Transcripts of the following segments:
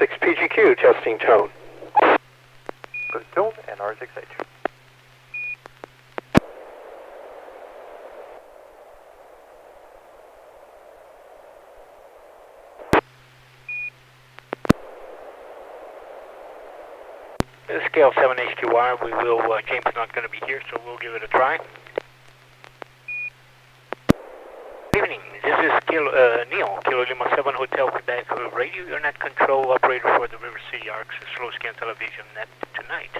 N6PGQ, testing tone. Good tone, NR6H. Scale 7 HQR, James is not going to be here, so we'll give it a try. Good evening, this is Neil, Kilo Lima 7 Hotel Quebec Radio, your net control operator for the River City Arcs slow scan television net tonight.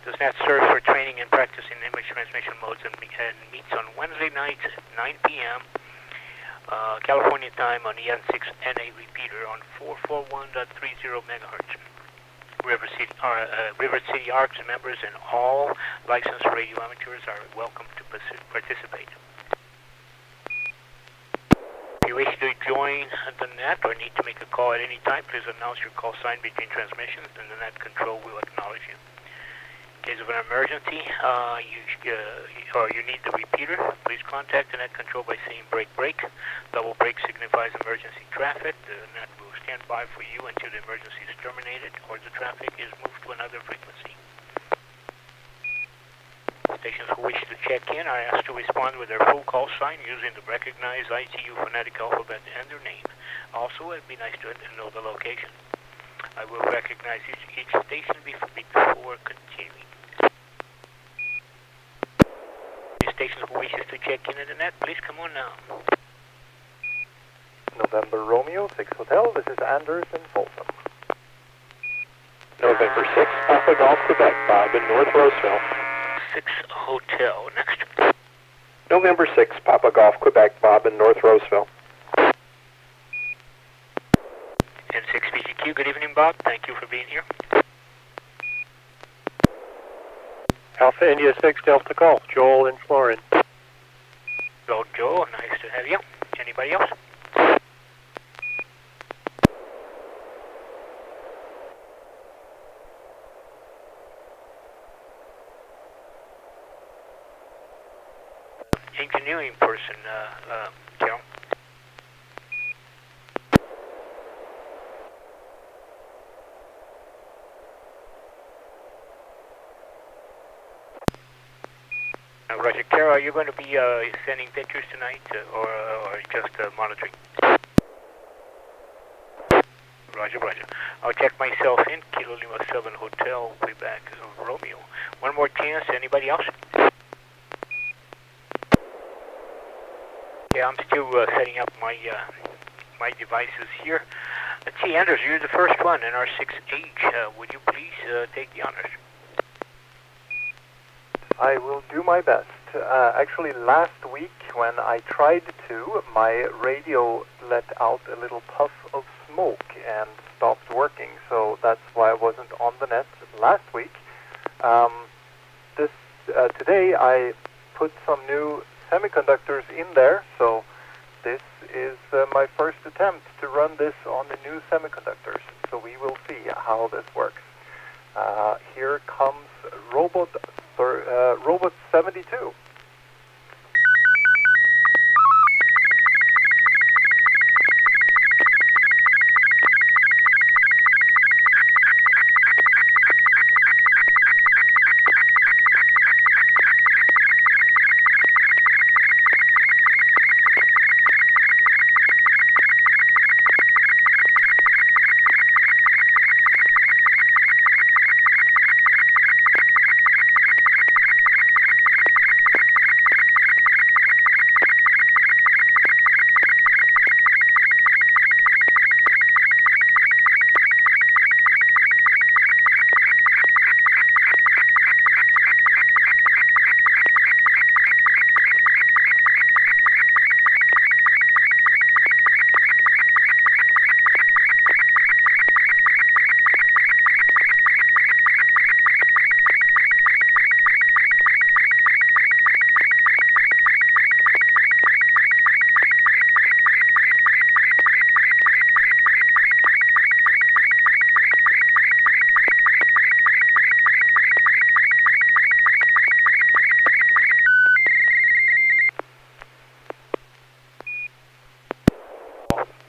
This net serves for training and practice in image transmission modes and meets on Wednesday nights at 9 p.m. California time on the N6NA repeater on 441.30 megahertz. River City Arcs members and all licensed radio amateurs are welcome to participate. If you wish to join the net or need to make a call at any time, please announce your call sign between transmissions and the net control will acknowledge you. In case of an emergency, you need the repeater, please contact the net control by saying break break. Double break signifies emergency traffic. The net will stand by for you until the emergency is terminated or the traffic is moved to another frequency. Stations who wish to check in are asked to respond with their full call sign using the recognized ITU phonetic alphabet and their name. Also, it'd be nice to know the location. I will recognize each station before continuing. The station who wishes to check in at the net, please come on now. November Romeo 6 Hotel, this is Anders in Folsom. November 6, Papa Golf, Quebec, Bob in North Roseville. 6 Hotel, next. November 6, Papa Golf, Quebec, Bob in North Roseville. N6PGQ, good evening, Bob. Thank you for being here. Alpha India 6 Delta Golf, Joel in Florin. Hello, Joel. Nice to have you. Anybody else? Engineering person, Joe. Roger. Carol, are you going to be sending pictures tonight or just monitoring? Roger, Roger. I'll check myself in. Kilo Lima 7 Hotel, Quebec, Romeo. One more chance. Anybody else? Yeah, I'm still setting up my my devices here. Let's see, Anders, you're the first one, NR6H. Would you please take the honors? I will do my best. Actually, last week when I tried to, my radio let out a little puff of smoke and stopped working, so that's why I wasn't on the net last week. Today I put some new semiconductors in there, so this is my first attempt to run this on the new semiconductors, so we will see how this works. Here comes Robot 72.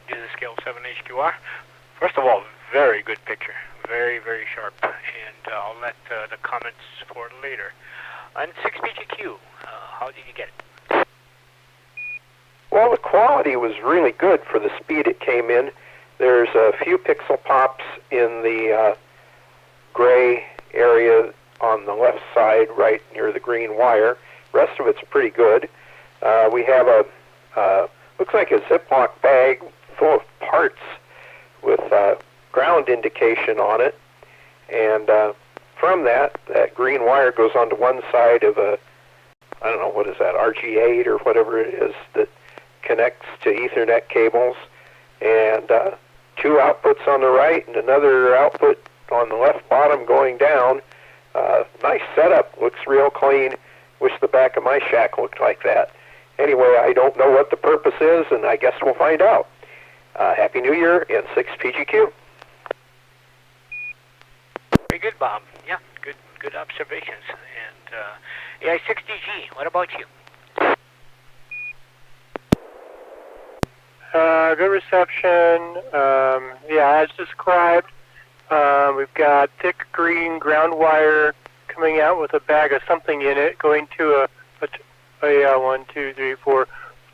This is Scale 7 HQR. First of all, very good picture. Very, very sharp. And I'll let the comments for later. N6PGQ, how did you get it? Well, the quality was really good for the speed it came in. There's a few pixel pops in the gray area on the left side, right near the green wire. Rest of it's pretty good. We have a looks like a Ziploc bag full of parts with ground indication on it, and from that green wire goes onto one side of a, I don't know, what is that, RG8 or whatever it is that connects to Ethernet cables, and two outputs on the right and another output on the left bottom going down. Nice setup, looks real clean. Wish the back of my shack looked like that. Anyway, I don't know what the purpose is, and I guess we'll find out. Happy New Year, N6PGQ. Very good, Bob. Yeah, good observations. And AI6DG, what about you? Good reception. Yeah, as described, we've got thick green ground wire coming out with a bag of something in it, going to a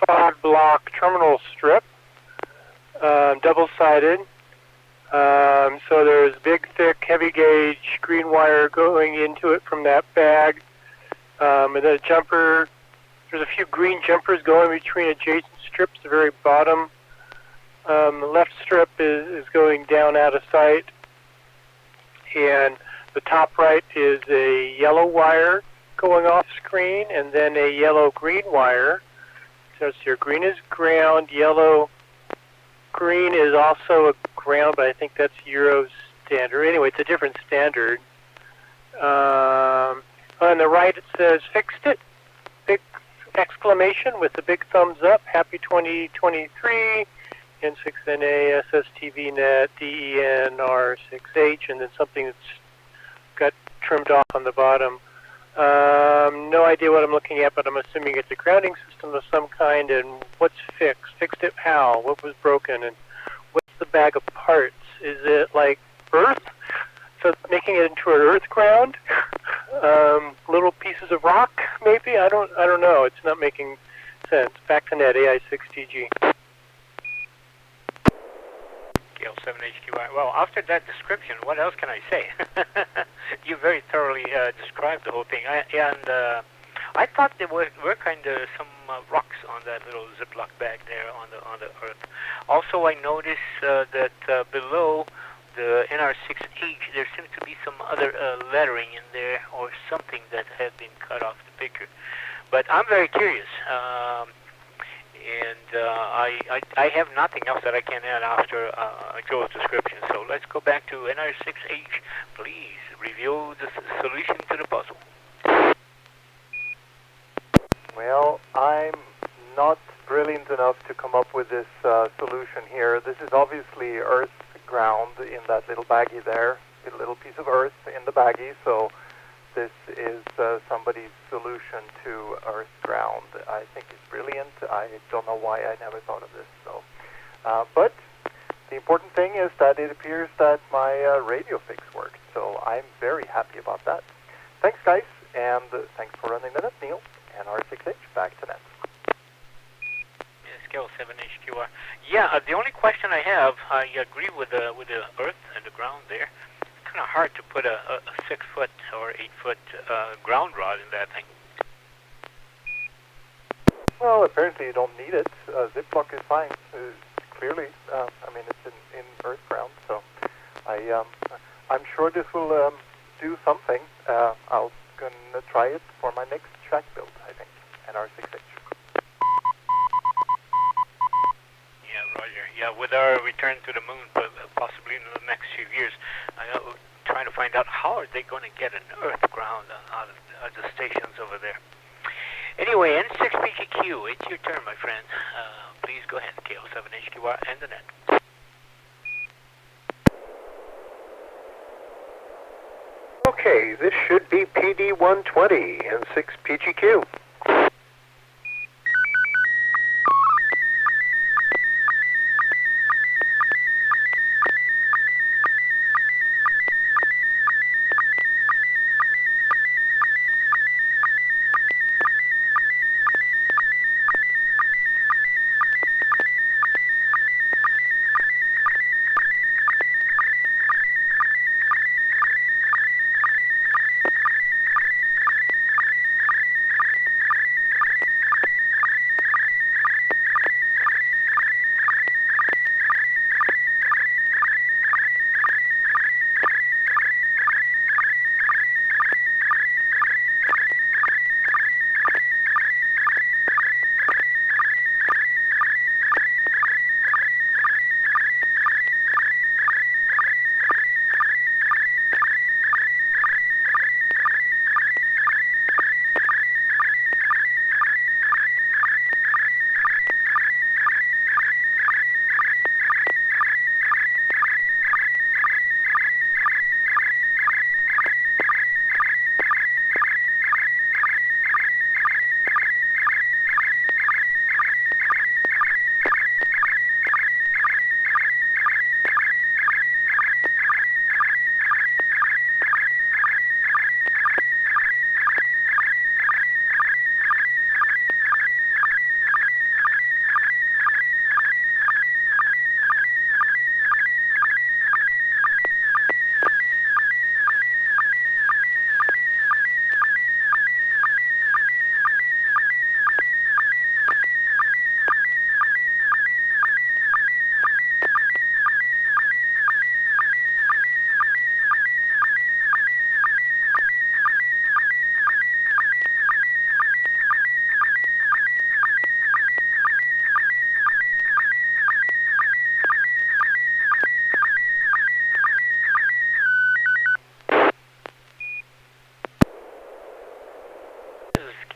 5-block terminal strip, double-sided. So there's big, thick, heavy gauge green wire going into it from that bag. And then a jumper. There's a few green jumpers going between adjacent strips. The very bottom, the left strip is going down out of sight. And the top right is a yellow wire going off screen, and then a yellow-green wire. So it's your green is ground, yellow-green is also a ground, but I think that's Euro standard. Anyway, it's a different standard. On the right it says, fixed it, big exclamation with a big thumbs up, happy 2023, N6NA SSTV Net, DENR6H, and then something that's got trimmed off on the bottom. No idea what I'm looking at, but I'm assuming it's a grounding system of some kind. And what's fixed? Fixed it how? What was broken? And what's the bag of parts? Is it like earth? So making it into an earth ground? Little pieces of rock, maybe? I don't know. It's not making sense. Back to net, AI6TG. L7HQI. Well, after that description, what else can I say? You very thoroughly described the whole thing. I thought there were kind of some rocks on that little Ziploc bag there on the earth. Also, I noticed that below the NR6H, there seems to be some other lettering in there or something that had been cut off the picture. But I'm very curious. I have nothing else that I can add after Joe's description. So let's go back to NR6H. Please review the solution to the puzzle. Well, I'm not brilliant enough to come up with this solution here. This is obviously earth ground in that little baggie there, a little piece of earth in the baggie. So this is somebody's solution to earth ground. I think it's brilliant. I don't know why I never thought of this. So, but the important thing is that it appears that my radio fix worked. So I'm very happy about that. Thanks, guys, and thanks for running the net, Neil. And R6H, back to net. Scale 7HQR. Yeah, the only question I have, I agree with the earth and the ground there. It's kind of hard to put a 6-foot or 8-foot ground rod in that thing. Well, apparently you don't need it. Ziploc is fine. Clearly, I mean, it's in earth ground, so I'm sure this will do something. I'll gonna try it for my next track build, I think, and R6H. Yeah, Roger. Yeah, with our return to the moon, possibly in the next few years, I'm trying to find out how are they going to get an earth ground out of the stations over there. Anyway, N6PGQ, it's your turn, my friend. Please go ahead, KL7HQR and the net. Okay, this should be PD120 N6PGQ.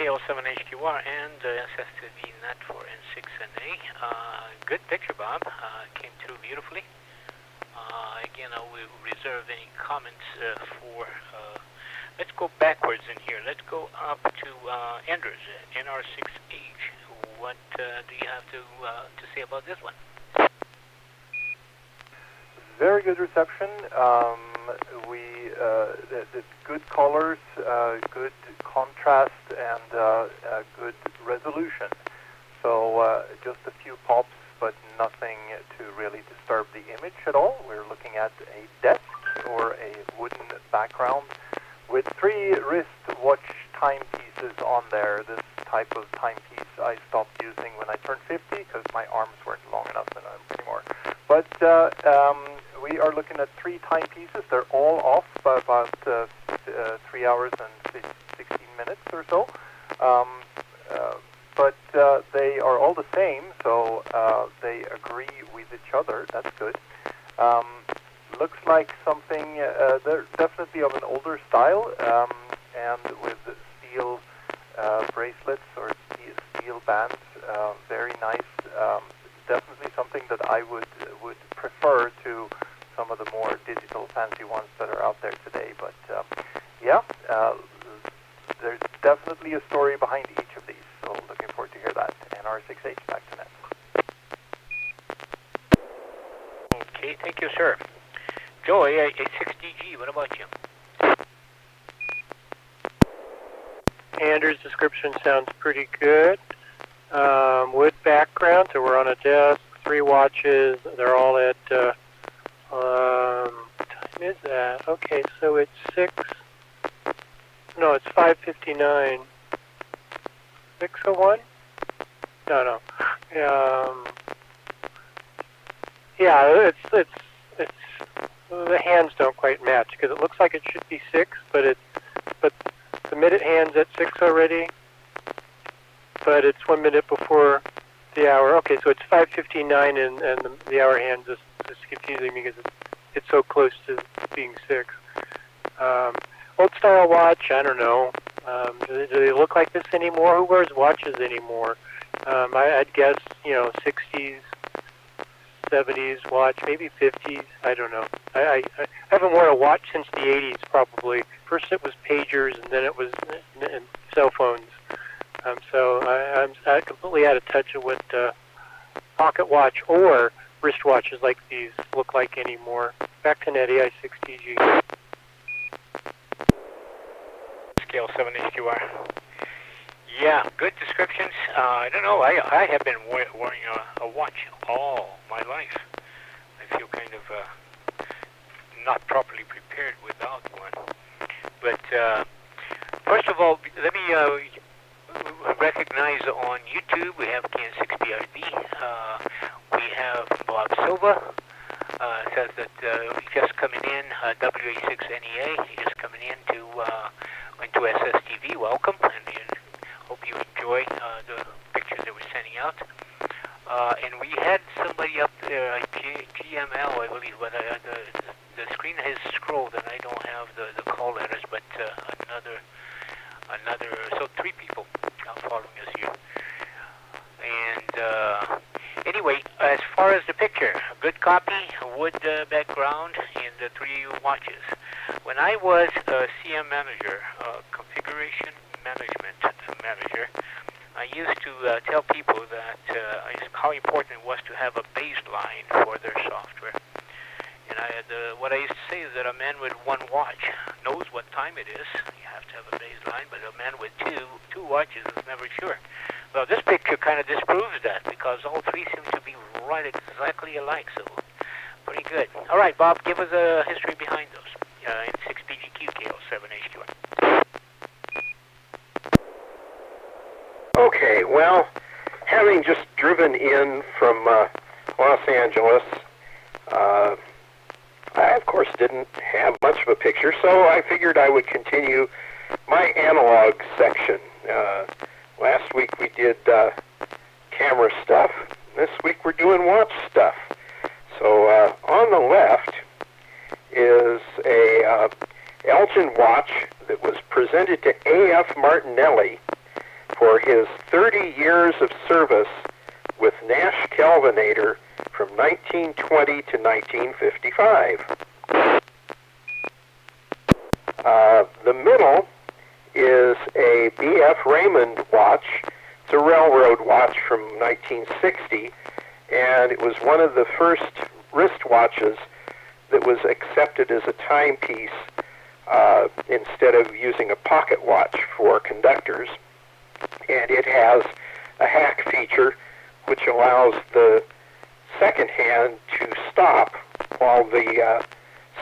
KL7HQR and SSTV Net for N6NA. Good picture, Bob. Came through beautifully. Again, I will reserve any comments for... let's go backwards in here. Let's go up to Anders, NR6H. What do you have to say about this one? Very good reception. The good colors, good contrast, and good resolution. So just a few pops, but nothing to really disturb the image at all. We're looking at a desk or a wooden background with 3 wristwatch timepieces on there. This type of timepiece I stopped using when I turned 50 because my arms weren't long enough anymore. But we are looking at 3 timepieces. They're all off by about 3 hours and 16 minutes or so. But they are all the same, so they agree with each other. That's good. Looks like something, they're definitely of an older style, and with steel bracelets or steel bands. Very nice. Definitely something that I would prefer to some of the more digital fancy ones that are out there today. But yeah, there's definitely a story behind each of these. So looking forward to hear that. NR6H, back to net. Okay, thank you, sir. Joey, A6DG, what about you? Anders' description sounds pretty good. Wood background, so we're on a desk, 3 watches. They're all at, what time is that? Okay, so it's 5:59. 6:01? No. Yeah, it's the hands don't quite match because it looks like it should be 6, but the minute hand's at 6 already. But it's 1 minute before the hour. Okay, so it's 5:59, and the hour hand is confusing me because it's so close to being 6. Old style watch, I don't know. Do they look like this anymore? Who wears watches anymore? I'd guess, 60s, 70s watch, maybe 50s. I don't know. I haven't worn a watch since the 80s, probably. First it was pagers, and then it was cell phones. So I'm completely out of touch of what pocket watch or wristwatches like these look like anymore. Back to net, AI6DG. Scale 7HQR. Yeah, good descriptions. I don't know. I have been wearing a watch all my life. I feel kind of not properly prepared without one. But first of all, let me recognize on YouTube we have N6BRD. We have Bob Silva. Says that just coming in, WA6NEA. He's just coming in into SSTV. Welcome, and hope you enjoy the pictures that we're sending out. And we had somebody up there, GML, I believe, but the screen has scrolled, and I don't have the call letters, but another, so 3 people following us here. And anyway, as far as the picture, a good copy, wood background, and the 3 watches. When I was a CM manager, configuration management manager, I used to tell people that how important it was to have a baseline for their software. And what I used to say is that a man with 1 watch knows what time it is. You have to have a baseline, but a man with two watches is never sure. Well, this picture kind of disproves that because all 3 seem to be right exactly alike, so pretty good. All right, Bob, give us a history behind those. N6BGQ KL7HQR. Okay, well, having just driven in from Los Angeles, I, of course, didn't have much of a picture, so I figured I would continue my analog section. Last week we did camera stuff. This week we're doing watch stuff. So on the left is a Elgin watch that was presented to A.F. Martinelli for his 30 years of service with Nash Kelvinator from 1920 to 1955. The middle is a B.F. Raymond watch. It's a railroad watch from 1960, and it was one of the first wristwatches that was accepted as a timepiece instead of using a pocket watch for conductors. And it has a hack feature which allows the second hand to stop while the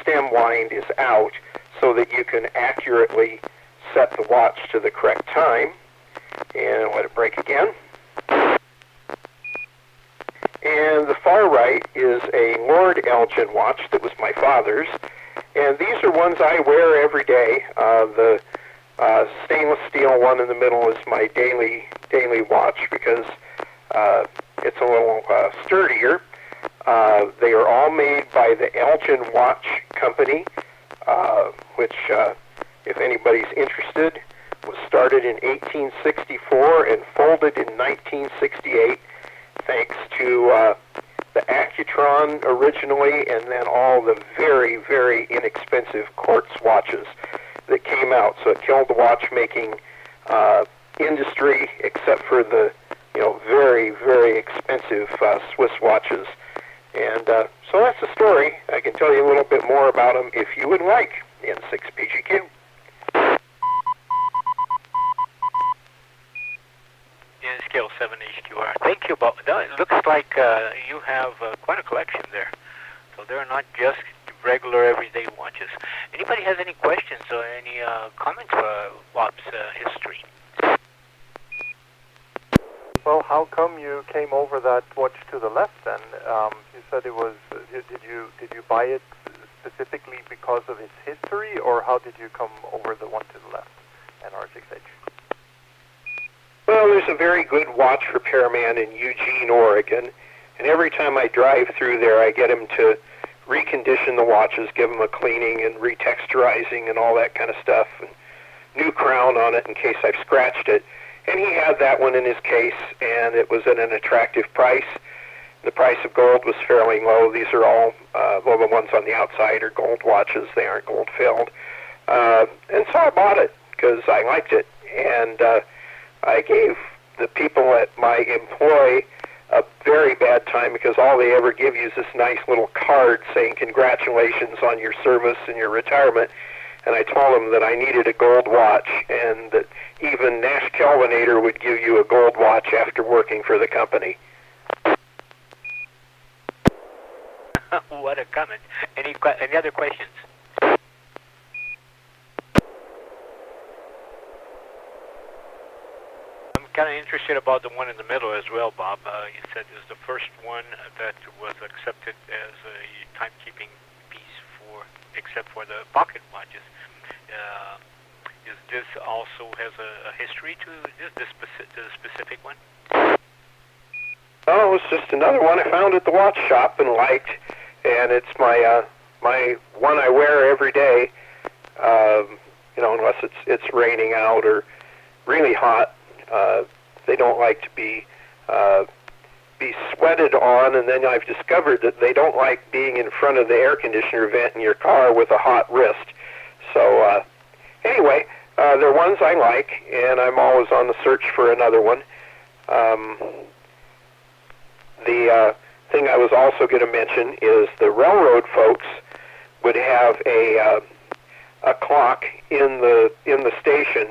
stem wind is out so that you can accurately set the watch to the correct time. And let it break again. And the far right is a Lord Elgin watch that was my father's. And these are ones I wear every day. The stainless steel one in the middle is my daily watch because it's a little sturdier. They are all made by the Elgin Watch Company, which, if anybody's interested, was started in 1864 and folded in 1968, thanks to the Accutron originally, and then all the very, very inexpensive quartz watches that came out. So it killed the watchmaking industry, except for the very, very expensive Swiss watches. And so that's the story. I can tell you a little bit more about them if you would like. N6PGQ. Scale 7 HQR. Thank you, Bob. It looks like you have quite a collection there. So they're not just regular everyday watches. Anybody has any questions or any comments for Bob's history? Well, how come you came over that watch to the left then? You said it was. Did you buy it specifically because of its history, or how did you come over the one to the left, NR6H? Well, there's a very good watch repairman in Eugene, Oregon, and every time I drive through there, I get him to recondition the watches, give them a cleaning and retexturizing and all that kind of stuff, and new crown on it in case I've scratched it. And he had that one in his case, and it was at an attractive price. The price of gold was fairly low. These are all, well, the ones on the outside are gold watches. They aren't gold filled. And so I bought it because I liked it. And I gave the people at my employ a very bad time because all they ever give you is this nice little card saying congratulations on your service and your retirement. And I told them that I needed a gold watch and that even Nash Kelvinator would give you a gold watch after working for the company. What a comment. Any other questions? I'm kind of interested about the one in the middle as well, Bob. You said it was the first one that was accepted as a timekeeping piece except for the pocket watches. Is this also has a history to this specific one? Oh, it was just another one I found at the watch shop and liked, and it's my my one I wear every day. Unless it's raining out or really hot. They don't like to be sweated on, and then I've discovered that they don't like being in front of the air conditioner vent in your car with a hot wrist. So anyway, they're ones I like, and I'm always on the search for another one. The thing I was also going to mention is the railroad folks would have a clock in the station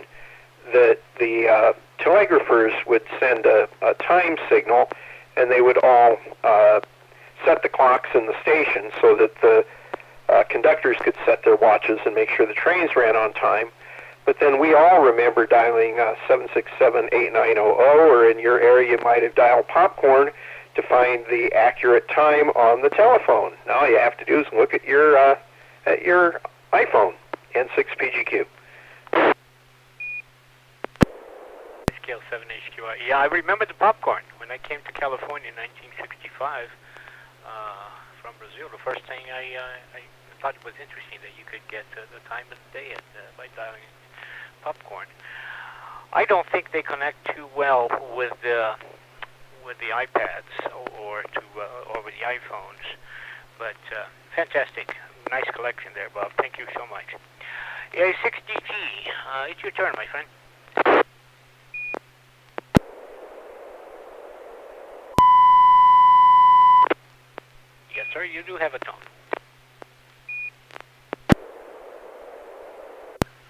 that the telegraphers would send a time signal, and they would all set the clocks in the station so that the conductors could set their watches and make sure the trains ran on time. But then we all remember dialing 767-8900, or in your area you might have dialed popcorn to find the accurate time on the telephone. Now all you have to do is look at your iPhone, N6PGQ. Scale 7 HQR. Yeah, I remember the popcorn. When I came to California in 1965 from Brazil, the first thing I thought it was interesting that you could get the time of the day by dialing popcorn. I don't think they connect too well with the iPads or with the iPhones. But fantastic, nice collection there, Bob. Thank you so much. A6DG, it's your turn, my friend. Yes, sir, you do have a tone.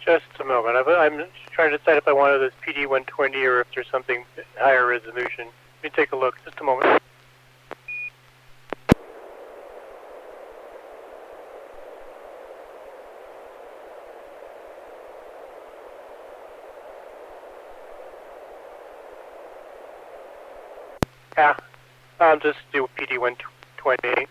Just a moment. I'm trying to decide if I wanted this PD120 or if there's something higher resolution. Let me take a look. Just a moment. Yeah, I'll just do PD120.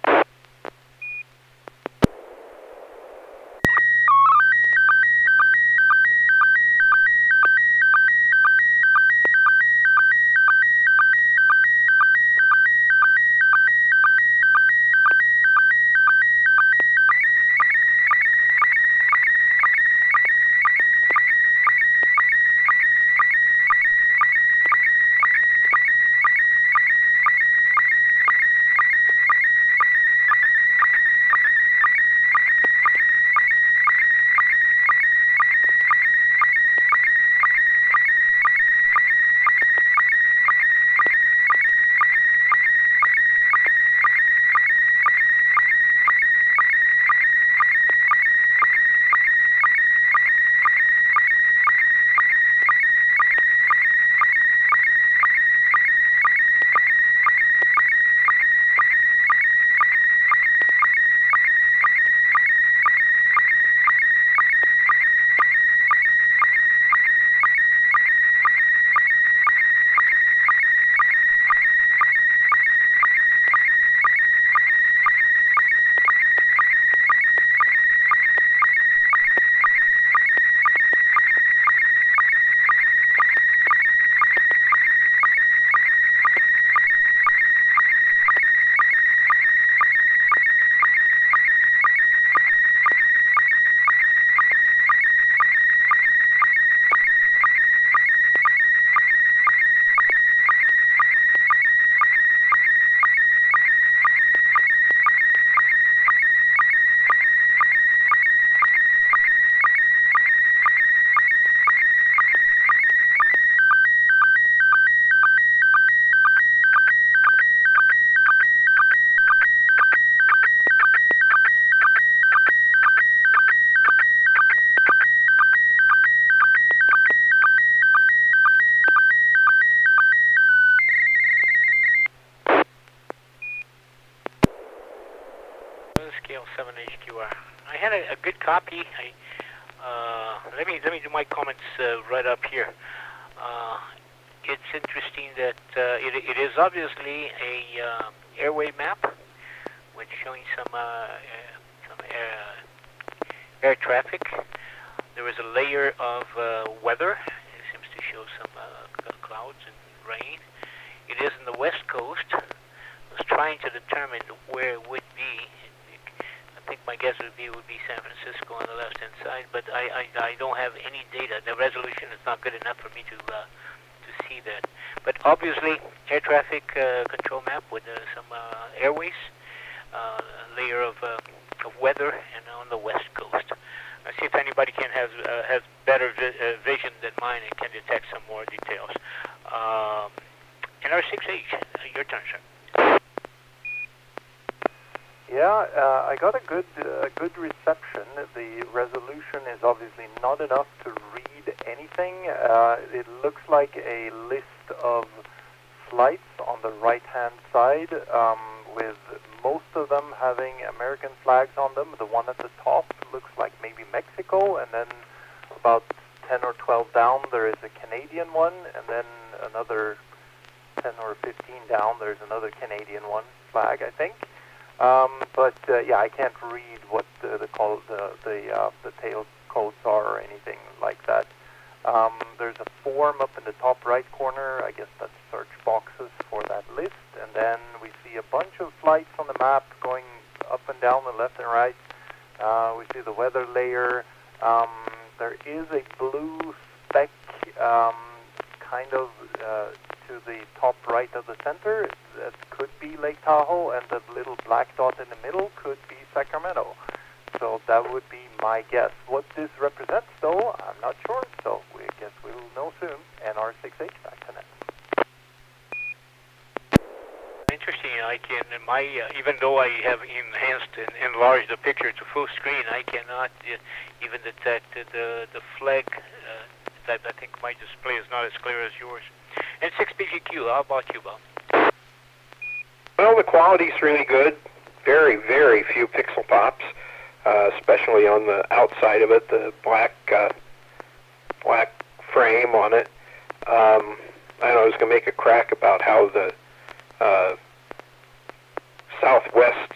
Scale 7 HQR. I had a good copy. Let me do my comments right up here. It's interesting that it is obviously a airway map, which showing some air traffic. There is a layer of weather. It seems to show some clouds and rain. It is in the west coast. I was trying to determine where it would be. I think my guess would be San Francisco on the left-hand side, but I don't have any data. The resolution is not good enough for me to see that. But obviously, air traffic control map with some airways, layer of weather, and on the west coast. Let's see if anybody has better vision than mine and can detect some more details. NR6H, your turn, sir. Yeah, I got a good reception. The resolution is obviously not enough to read anything. It looks like a list of flights on the right-hand side, with most of them having American flags on them. The one at the top looks like maybe Mexico, and then about 10 or 12 down there is a Canadian one, and then another 10 or 15 down there's another Canadian one flag, I think. Yeah, I can't read what the tail codes are or anything like that. There's a form up in the top right corner. I guess that's search boxes for that list. And then we see a bunch of flights on the map going up and down the left and right. We see the weather layer. There is a blue speck kind of to the top right of the center, that could be Lake Tahoe, and the little black dot in the middle could be Sacramento. So that would be my guess. What this represents, though, I'm not sure. So we guess we'll know soon. NR6H back to net. Interesting. I can, even though I have enhanced and enlarged the picture to full screen, I cannot even detect the flag. I think my display is not as clear as yours. N6PGQ, how about you, Bob? Well, the quality's really good. Very, very few pixel pops, especially on the outside of it, the black frame on it. I know I was going to make a crack about how the Southwest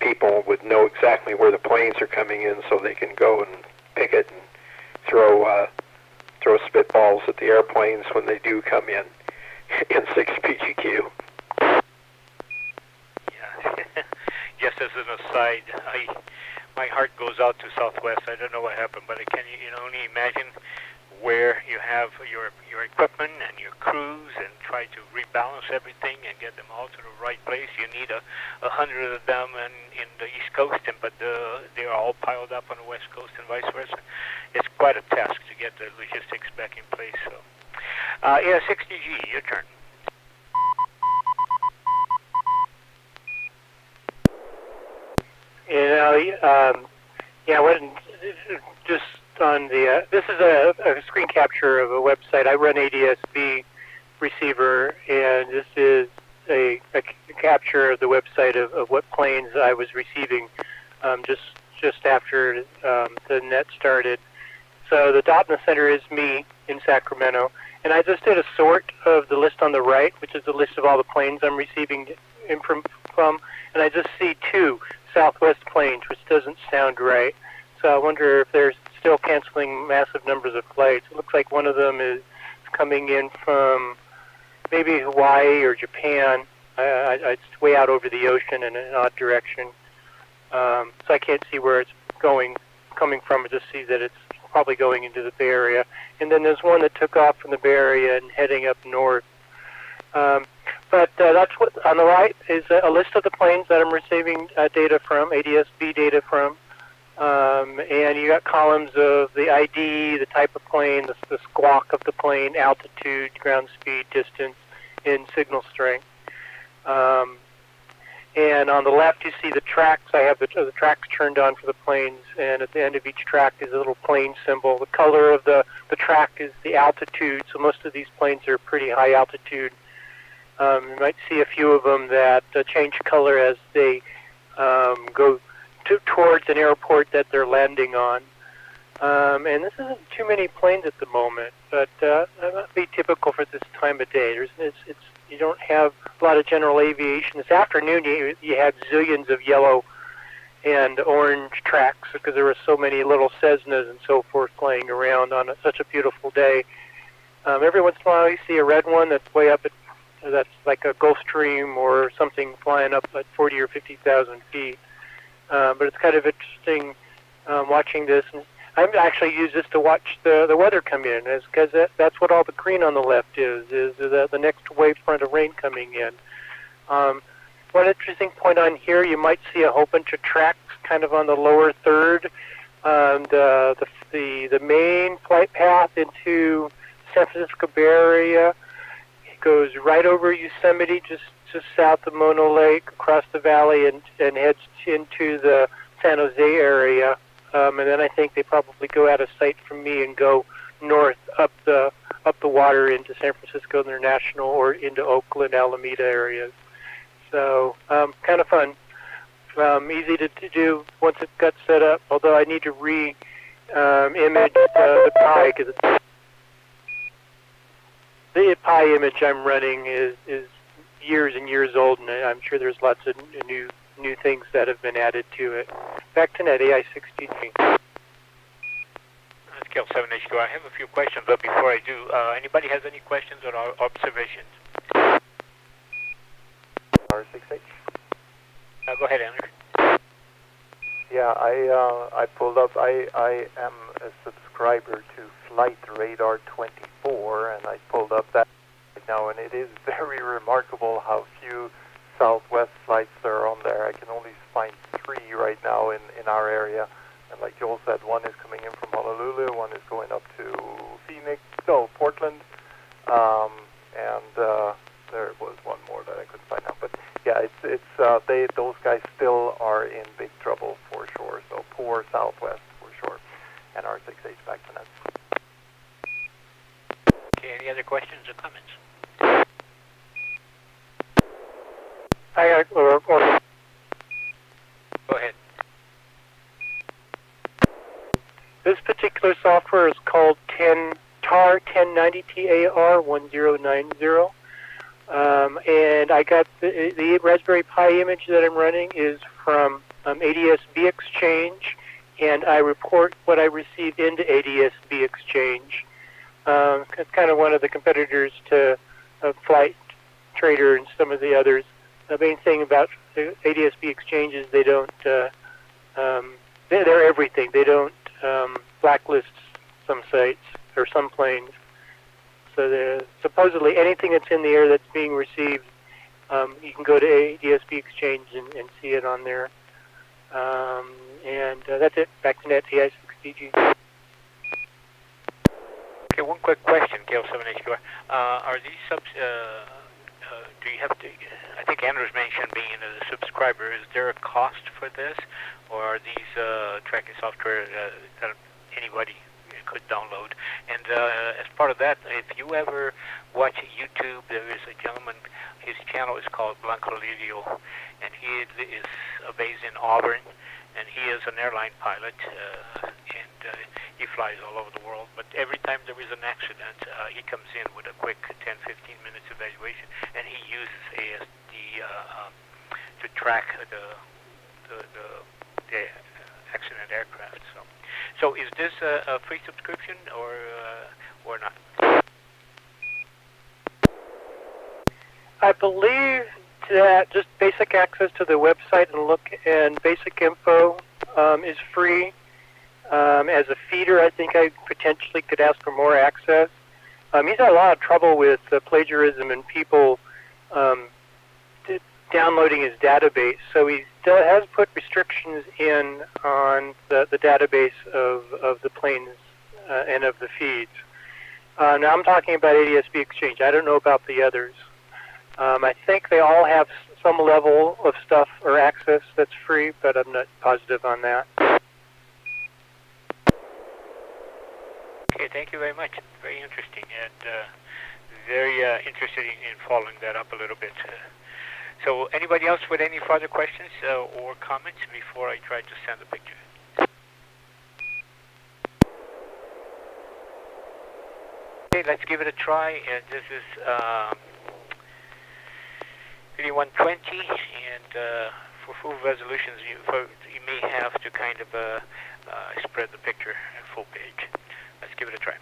people would know exactly where the planes are coming in, so they can go and pick it and throw spitballs at the airplanes when they do come in 6PGQ. Yeah. Just as an aside, my heart goes out to Southwest. I don't know what happened, but can you only imagine where you have your equipment and your crews and try to rebalance everything and get them all to the right place. You need 100 of them in the East Coast, but they're all piled up on the West Coast and vice versa. It's quite a task to get the logistics back in place. So, 60G, your turn. Just on the, this is a screen capture of a website. I run ADSB receiver, and this is a capture of the website of what planes I was receiving just after the net started. So the dot in the center is me in Sacramento, and I just did a sort of the list on the right, which is the list of all the planes I'm receiving from, and I just see 2 Southwest planes, which doesn't sound right. So I wonder if they're still canceling massive numbers of flights. It looks like one of them is coming in from maybe Hawaii or Japan. It's way out over the ocean in an odd direction. So I can't see where it's coming from. I just see that it's probably going into the Bay Area. And then there's one that took off from the Bay Area and heading up north. But that's what on the right is a list of the planes that I'm receiving data from, ADSB data from. And you got columns of the ID, the type of plane, the squawk of the plane, altitude, ground speed, distance, and signal strength. And on the left, you see the tracks. I have the tracks turned on for the planes, and at the end of each track is a little plane symbol. The color of the track is the altitude, so most of these planes are pretty high altitude. You might see a few of them that change color as they go towards an airport that they're landing on. And this isn't too many planes at the moment, but that might be typical for this time of day. You don't have a lot of general aviation. This afternoon you had zillions of yellow and orange tracks because there were so many little Cessnas and so forth playing around on such a beautiful day. Every once in a while you see a red one that's way up that's like a Gulfstream or something flying up at 40 or 50,000 feet. But it's kind of interesting watching this. And I actually use this to watch the weather come in, because that's what all the green on the left is the next wave front of rain coming in. One interesting point on here, you might see a whole bunch of tracks kind of on the lower third. The main flight path into San Francisco Bay Area goes right over Yosemite, just south of Mono Lake, across the valley, and heads into the San Jose area. And then I think they probably go out of sight from me and go north up the water into San Francisco International or into Oakland, Alameda areas. So kind of fun. Easy to do once it got set up, although I need to image the pie, because the pie image I'm running is years and years old, and I'm sure there's lots of new things that have been added to it. Back to net, AI-63. Scale 7H2. I have a few questions, but before I do, anybody has any questions or observations? R6H. Go ahead, Andrew. Yeah, I pulled up. I am a subscriber to Flight Radar 24, and I pulled up that right now, and it is very remarkable how few Southwest flights there are on there. I can only find 3 right now in our area, and like Joel said, one is coming in from Honolulu, one is going up to Portland, and there was one more that I couldn't find out. But yeah, those guys still are in big trouble for sure. So poor Southwest for sure, and R6H back to net. Okay, any other questions or comments? Go ahead. This particular software is called TAR 1090 TAR 1090. And I got the Raspberry Pi image that I'm running is from ADS-B Exchange, and I report what I receive into ADS-B Exchange. It's kind of one of the competitors to Flight Trader and some of the others. The main thing about the ADS-B Exchange is they don't, they're everything. They don't blacklist some sites or some planes. So supposedly anything that's in the air that's being received, you can go to ADS-B Exchange and see it on there. And that's it. Back to net TI6DG. Okay, one quick question, KL7HQR. Are these subs, do you have to, I think Andrews mentioned being a subscriber. Is there a cost for this, or are these tracking software that anybody could download? And as part of that, if you ever watch YouTube, there is a gentleman, his channel is called Blanco Lidio, and he is based in Auburn, and he is an airline pilot, and he flies all over the world. But every time there is an accident, he comes in with a quick 10-15 minutes evaluation, and he uses ASD to track the accident aircraft. So is this a free subscription or not? I believe that just basic access to the website and basic info is free. As a feeder, I think I potentially could ask for more access. He's had a lot of trouble with plagiarism and people downloading his database, so he has put restrictions in on the database of the planes and of the feeds. Now I'm talking about ADS-B Exchange. I don't know about the others. I think they all have some level of stuff or access that's free, but I'm not positive on that. Okay, thank you very much. Very interesting, and very interested in following that up a little bit. So anybody else with any further questions or comments before I try to send a picture? Okay, let's give it a try. And this is 3120, and for full resolutions, you may have to kind of spread the picture at full page. Let's give it a try.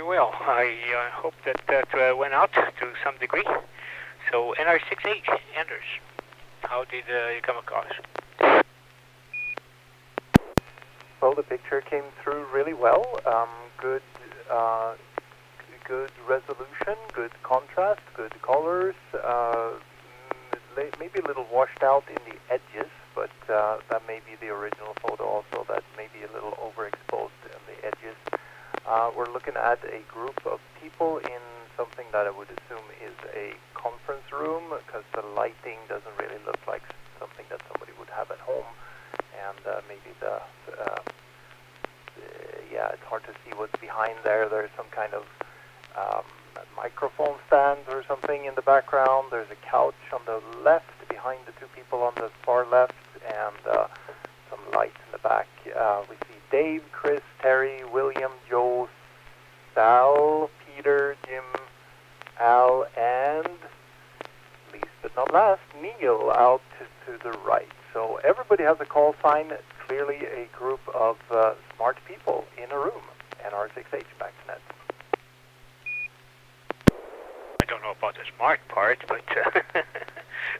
well. I hope that went out to some degree. So NR6H, Anders, how did you come across? Well, the picture came through really well. Good resolution, good contrast, good colors. Maybe a little washed out in the edges, but that may be the original photo also. That may be a little overexposed in the edges. We're looking at a group of people in something that I would assume is a conference room, because the lighting doesn't really look like something that somebody would have at home. And maybe it's hard to see what's behind there. There's some kind of microphone stand or something in the background. There's a couch on the left behind the two people on the far left, and some lights in the back. We see Dave, Chris, Terry, William, Joe, Sal, Peter, Jim, Al, and least but not last, Neil out to the right. So everybody has a call sign, clearly a group of smart people in a room. NR6H, back to Net. I don't know about the smart part, but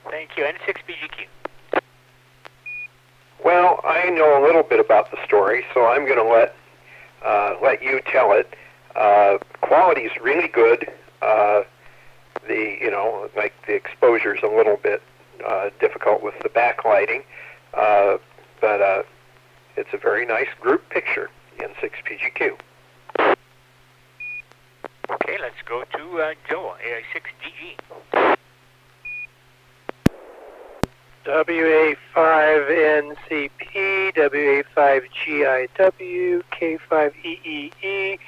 thank you. N6BGQ. Well, I know a little bit about the story, so I'm going to let you tell it. Quality's really good. The exposure's a little bit difficult with the backlighting, but it's a very nice group picture in 6PGQ. Okay, let's go to Joe, AI6DG. WA5NCP, WA5GIW, K5EEE,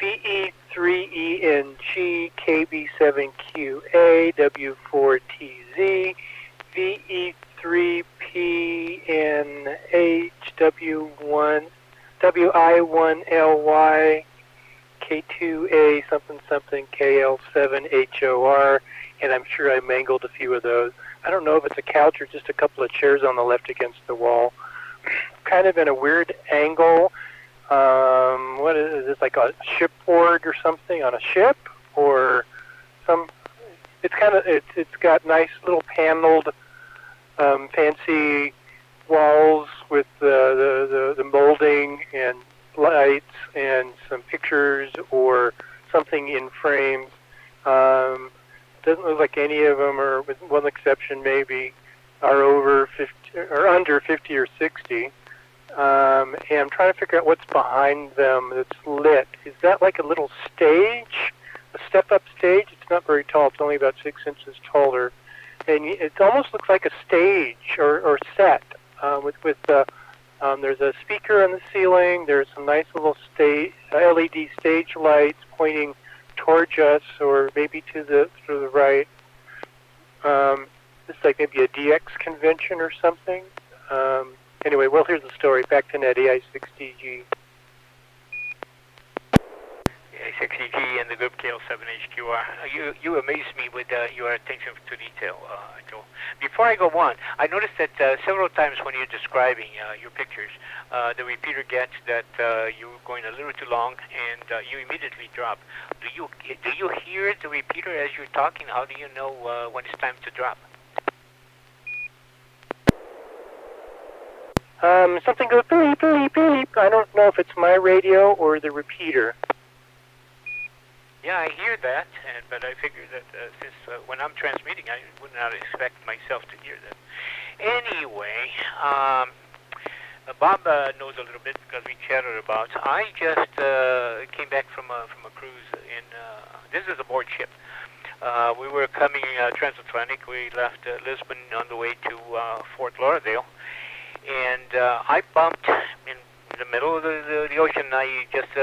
VE3ENG, KB7QA, W4TZ, VE3PNH, WI1LY, K2A something something, KL7HOR, and I'm sure I mangled a few of those. I don't know if it's a couch or just a couple of chairs on the left against the wall. Kind of in a weird angle. What is this, like a shipboard or something on a ship? Or some, it's got nice little paneled, fancy walls with the molding and lights and some pictures or something in frames. Doesn't look like any of them, or with one exception maybe, are over 50 or under 50 or 60. And I'm trying to figure out what's behind them that's lit. Is that like a little stage, a step-up stage? It's not very tall. It's only about 6 inches taller, and it almost looks like a stage or set there's a speaker on the ceiling. There's some nice little LED stage lights pointing towards us, or maybe to the right. It's like maybe a DX convention or something. Anyway, well, here's the story. Back to Net, AI6DG. AI6DG and the group KL7HQR. You amaze me with your attention to detail, Joe. Before I go on, I noticed that several times when you're describing your pictures, the repeater gets that you're going a little too long, and you immediately drop. Do you hear the repeater as you're talking? How do you know when it's time to drop? Something goes beep, beep, beep. I don't know if it's my radio or the repeater. Yeah, I hear that, but I figure that since when I'm transmitting, I would not expect myself to hear that. Anyway, Bob knows a little bit because we chatted about. I just came back from a cruise in. This is a board ship. We were coming transatlantic. We left Lisbon on the way to Fort Lauderdale. And I bumped in the middle of the ocean. I just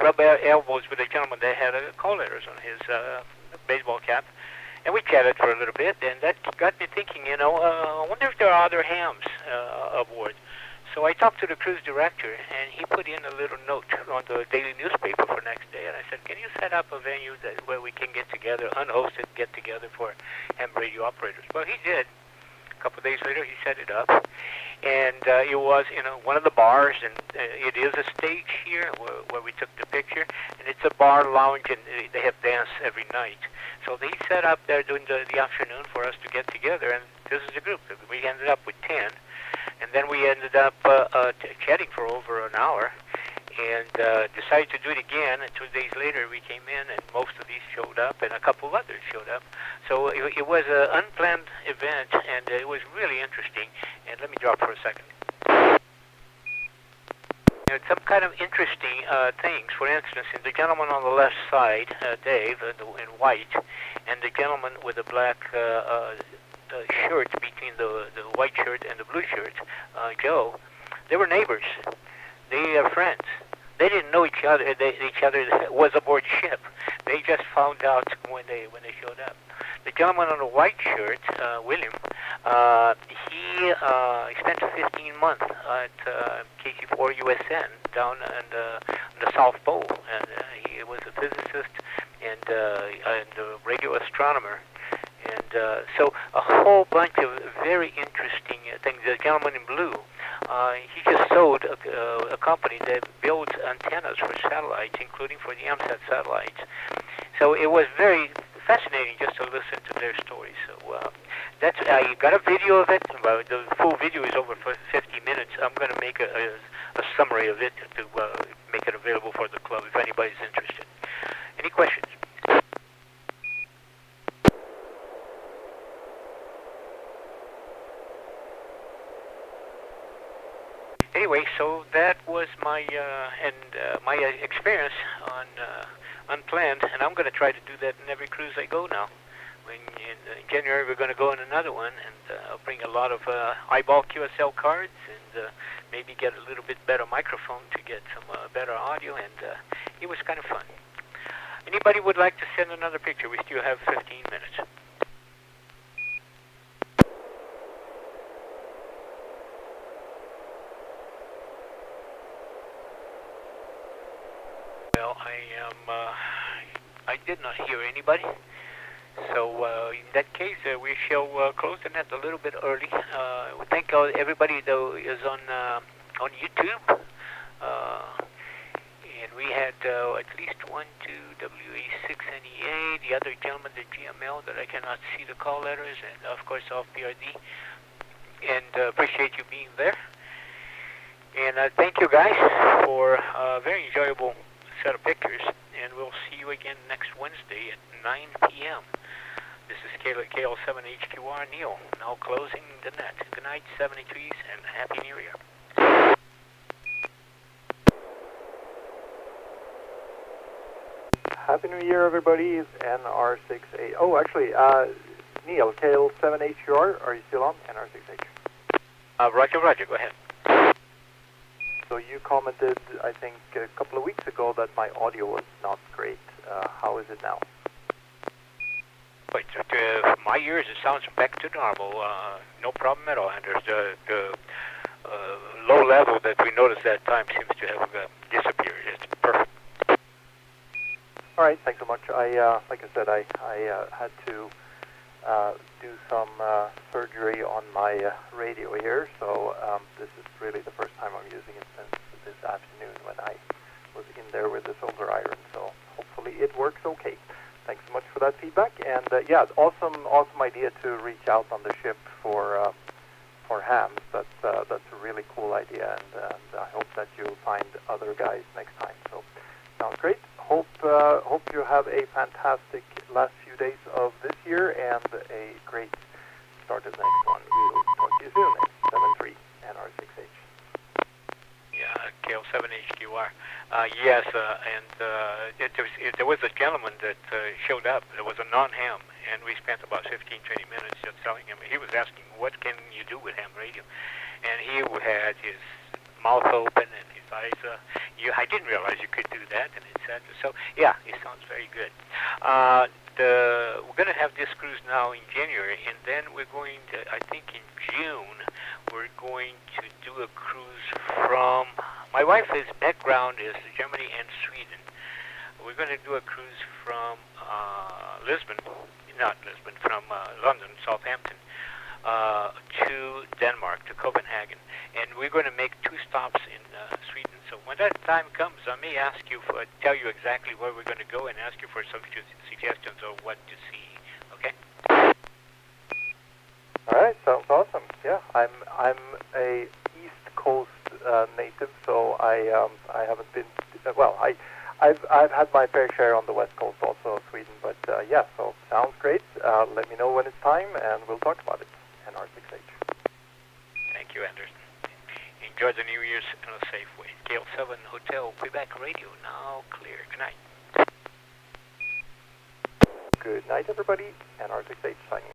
rubbed elbows with a gentleman that had call letters on his baseball cap. And we chatted for a little bit, and that got me thinking, I wonder if there are other hams aboard. So I talked to the cruise director, and he put in a little note on the daily newspaper for next day. And I said, can you set up a venue where we can get together, unhosted get-together for ham radio operators? Well, he did. A couple of days later, he set it up, And it was in one of the bars, and it is a stage here where we took the picture, and it's a bar lounge, and they have dance every night. So they set up there during the afternoon for us to get together, and this is the group. We ended up with 10, and then we ended up chatting for over an hour, and decided to do it again. And 2 days later, we came in, and most of these showed up, and a couple of others showed up. So it was an unplanned event, and it was really interesting. And let me drop for a second. Some kind of interesting things. For instance, the gentleman on the left side, Dave, in white, and the gentleman with the black shirt between the white shirt and the blue shirt, Joe, they were neighbors. They are friends. They didn't know each other. Each other was aboard ship. They just found out when they showed up. The gentleman on the white shirt, William, he spent 15 months at KC4 USN down in the South Pole, and he was a physicist and a radio astronomer. And so a whole bunch of very interesting things. The gentleman in blue, he just sold a company that builds antennas for satellites, including for the AMSAT satellites. So it was very fascinating just to listen to their stories. So that's I got a video of it. The full video is over for 50 minutes. I'm going to make a summary of it to make it available for the club if anybody's interested. Any questions? Anyway, so that was my my experience on unplanned, and I'm going to try to do that in every cruise I go now. In January we're going to go on another one, and I'll bring a lot of eyeball QSL cards, and maybe get a little bit better microphone to get some better audio, and it was kind of fun. Anybody would like to send another picture? We still have 15 minutes. Well, I did not hear anybody. So in that case, we shall close the net a little bit early. We thank everybody that is on YouTube. And we had at least 1, 2, WA6NEA, the other gentleman, the GML, that I cannot see the call letters, and of course off PRD. And appreciate you being there. And thank you guys for a very enjoyable set of pictures. And we'll see you again next Wednesday at 9 p.m. This is KL7HQR Neil, now closing the net. Good night, 73s, and Happy New Year. Happy New Year, everybody. It's NR6A. Oh, actually, Neil, KL7HQR, are you still on? NR6H. Roger, go ahead. So you commented, I think, a couple of weeks ago that my audio was not great. How is it now? Wait, my ears, it sounds back to normal. No problem at all. And there's the low level that we noticed that time seems to have disappeared. It's perfect. All right, thanks so much. Like I said, I had to do some surgery on my radio here, so this is really the first time I'm using it since this afternoon when I was in there with the solder iron. So hopefully it works okay. Thanks so much for that feedback. And yeah, awesome idea to reach out on the ship for hams. That's a really cool idea, and I hope that you'll find other guys next time. So sounds great. Hope you have a fantastic last few days of this year and a great start of the next one. We will talk to you soon. 73 NR6H. Yeah, KL7HQR. Yes, and there was a gentleman that showed up. There was a non-ham, and we spent about 15-20 minutes just telling him. He was asking, what can you do with ham radio? And he had his mouth open and his eyes. I didn't realize you could do that, and etc. So yeah, it sounds very good. We're going to have this cruise now in January, and then we're going to, I think in June, we're going to do a cruise from, my wife's background is Germany and Sweden. We're going to do a cruise from from London, Southampton, to Denmark, to Copenhagen, and we're going to make 2 stops in Sweden. So when that time comes, I may tell you exactly where we're going to go and ask you for some suggestions of what to see. Okay? All right, sounds awesome. Yeah, I'm a East Coast native, so I haven't been. Well, I've had my fair share on the West Coast also of Sweden, but yeah, so sounds great. Let me know when it's time, and we'll talk about it. N6NA. Thank you, Anderson. Enjoy the New Year's in a safe way. KL7 Hotel Quebec Radio now clear. Good night. Good night, everybody. N6NA signing.